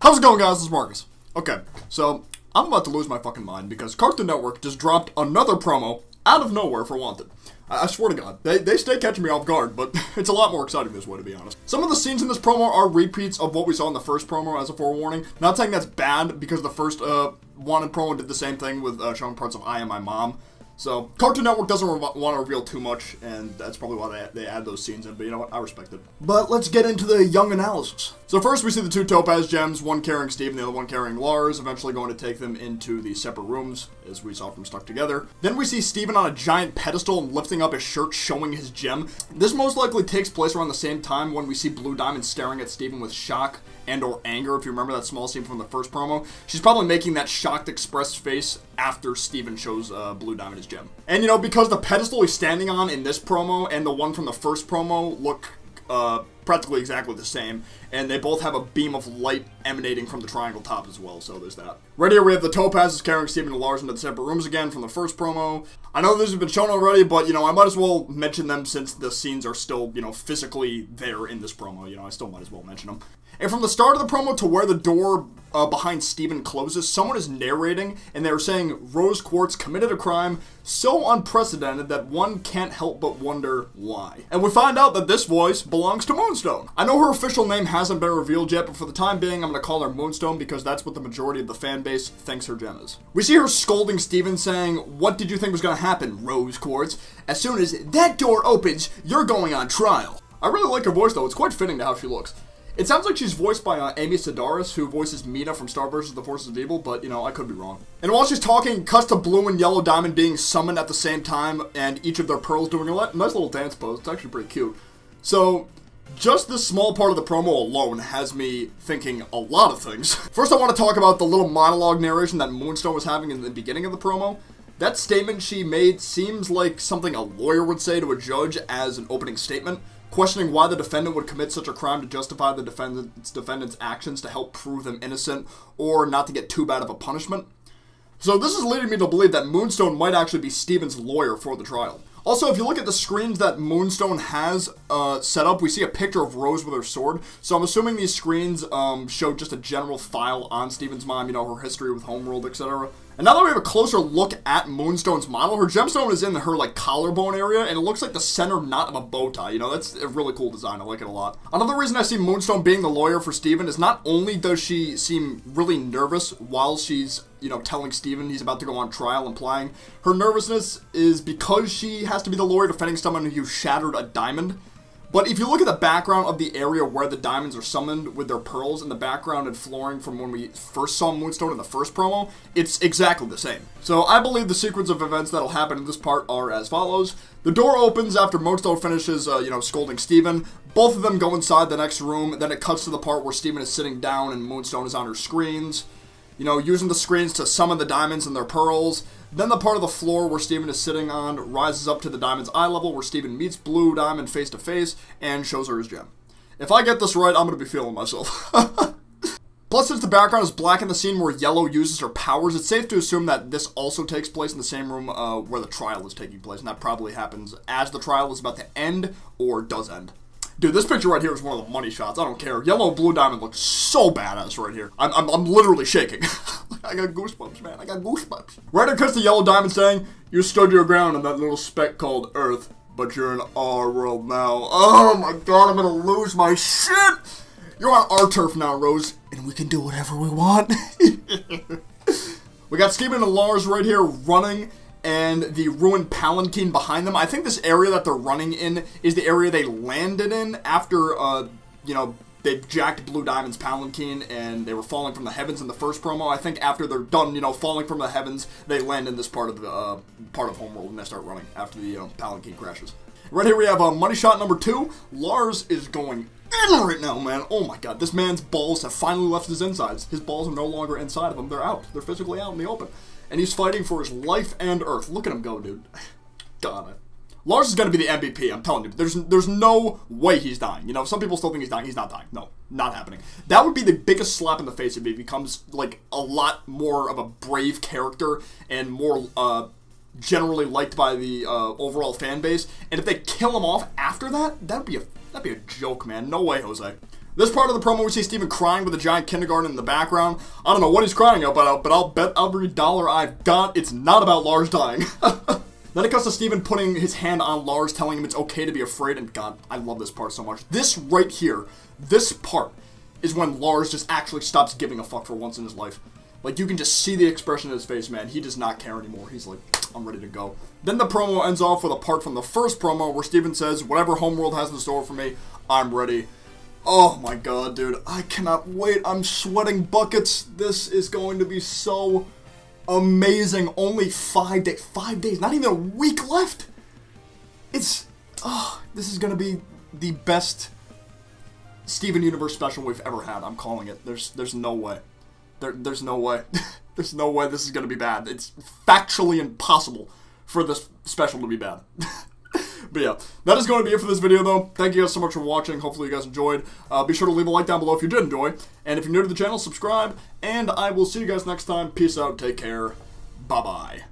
How's it going, guys? This is Marcus. Okay, so I'm about to lose my fucking mind because Cartoon Network just dropped another promo out of nowhere for Wanted. I swear to God, they stay catching me off guard, but it's a lot more exciting this way, to be honest. Some of the scenes in this promo are repeats of what we saw in the first promo, as a forewarning. Not saying that's bad, because the first Wanted promo did the same thing with showing parts of I Am My Mom. So, Cartoon Network doesn't want to reveal too much, and that's probably why they add those scenes in, but you know what, I respect it. But let's get into the young analysis. So first we see the two Topaz gems, one carrying Steve and the other one carrying Lars, eventually going to take them into the separate rooms, as we saw from Stuck Together. Then we see Steven on a giant pedestal and lifting up his shirt, showing his gem. This most likely takes place around the same time when we see Blue Diamond staring at Steven with shock and or anger, if you remember that small scene from the first promo. She's probably making that shocked expressed face after Steven shows Blue Diamond his gem. And you know, because the pedestal he's standing on in this promo and the one from the first promo look practically exactly the same, and they both have a beam of light emanating from the triangle top as well, so there's that. Right here we have the Topazes carrying Steven and Lars into the separate rooms again from the first promo. I know this has been shown already, but, you know, I might as well mention them since the scenes are still, you know, physically there in this promo. You know, I still might as well mention them. And from the start of the promo to where the door behind Steven closes, someone is narrating, and they're saying, Rose Quartz committed a crime so unprecedented that one can't help but wonder why. And we find out that this voice belongs to Moonstone. I know her official name hasn't been revealed yet, but for the time being, I'm going to call her Moonstone because that's what the majority of the fan base thinks her gem is. We see her scolding Steven, saying, what did you think was going to happen, Rose Quartz? As soon as that door opens, you're going on trial. I really like her voice, though. It's quite fitting to how she looks. It sounds like she's voiced by Amy Sedaris, who voices Mina from Star vs. the Forces of Evil, but, you know, I could be wrong. And while she's talking, cuts to Blue and Yellow Diamond being summoned at the same time, and each of their pearls doing a nice little dance pose. It's actually pretty cute. So, just this small part of the promo alone has me thinking a lot of things. First, I want to talk about the little monologue narration that Moonstone was having in the beginning of the promo. That statement she made seems like something a lawyer would say to a judge as an opening statement, questioning why the defendant would commit such a crime to justify the defendant's actions to help prove them innocent or not to get too bad of a punishment. So this is leading me to believe that Moonstone might actually be Steven's lawyer for the trial. Also, if you look at the screens that Moonstone has set up, we see a picture of Rose with her sword. So I'm assuming these screens show just a general file on Steven's mom, you know, her history with Homeworld, etc. And now that we have a closer look at Moonstone's model, her gemstone is in her, like, collarbone area, and it looks like the center knot of a bow tie. You know, that's a really cool design. I like it a lot. Another reason I see Moonstone being the lawyer for Steven is not only does she seem really nervous while she's, you know, telling Steven he's about to go on trial, implying her nervousness is because she has to be the lawyer defending someone who shattered a diamond. But if you look at the background of the area where the diamonds are summoned with their pearls in the background and flooring from when we first saw Moonstone in the first promo, it's exactly the same. So I believe the sequence of events that'll happen in this part are as follows. The door opens after Moonstone finishes, you know, scolding Steven. Both of them go inside the next room. Then it cuts to the part where Steven is sitting down and Moonstone is on her screens, you know, using the screens to summon the diamonds and their pearls. Then the part of the floor where Steven is sitting on rises up to the diamond's eye level where Steven meets Blue Diamond face to face and shows her his gem. If I get this right, I'm going to be feeling myself. Plus, since the background is black in the scene where Yellow uses her powers, it's safe to assume that this also takes place in the same room where the trial is taking place, and that probably happens as the trial is about to end or does end. Dude, this picture right here is one of the money shots. I don't care. Yellow and Blue Diamond look so badass right here. I'm literally shaking. I got goosebumps, man. I got goosebumps. Right across the Yellow Diamond saying, you stood your ground on that little speck called Earth, but you're in our world now. Oh my god, I'm gonna lose my shit. You're on our turf now, Rose, and we can do whatever we want. We got Steven and Lars right here running, and the ruined palanquin behind them. I think this area that they're running in is the area they landed in after, you know, they jacked Blue Diamond's palanquin and they were falling from the heavens in the first promo. I think after they're done, you know, falling from the heavens, they land in this part of the, part of Homeworld and they start running after the palanquin crashes. Right here we have money shot number 2. Lars is going in right now, man. Oh my god, this man's balls have finally left his insides. His balls are no longer inside of him. They're out. They're physically out in the open. And he's fighting for his life and earth. Look at him go, dude. God. Lars is going to be the MVP, I'm telling you. There's no way he's dying. You know, some people still think he's dying. He's not dying. No, not happening. That would be the biggest slap in the face if he becomes, like, a lot more of a brave character and more, generally liked by the, overall fan base. And if they kill him off after that, that'd be a joke, man. No way, Jose. This part of the promo, we see Steven crying with a giant kindergarten in the background. I don't know what he's crying about, but I'll bet every dollar I've got it's not about Lars dying. Then it cuts to Steven putting his hand on Lars, telling him it's okay to be afraid, and God, I love this part so much. This right here, this part, is when Lars just actually stops giving a fuck for once in his life. Like, you can just see the expression in his face, man. He does not care anymore. He's like, I'm ready to go. Then the promo ends off with a part from the first promo where Steven says, whatever Homeworld has in store for me, I'm ready. Oh my god, dude. I cannot wait. I'm sweating buckets. This is going to be so amazing. Only 5 days. 5 days. Not even a week left. It's... Oh, this is going to be the best Steven Universe special we've ever had. I'm calling it. There's no way. There's no way. There's no way this is going to be bad. It's factually impossible for this special to be bad. But yeah, that is going to be it for this video, though. Thank you guys so much for watching. Hopefully you guys enjoyed. Be sure to leave a like down below if you did enjoy. And if you're new to the channel, subscribe. And I will see you guys next time. Peace out. Take care. Bye-bye.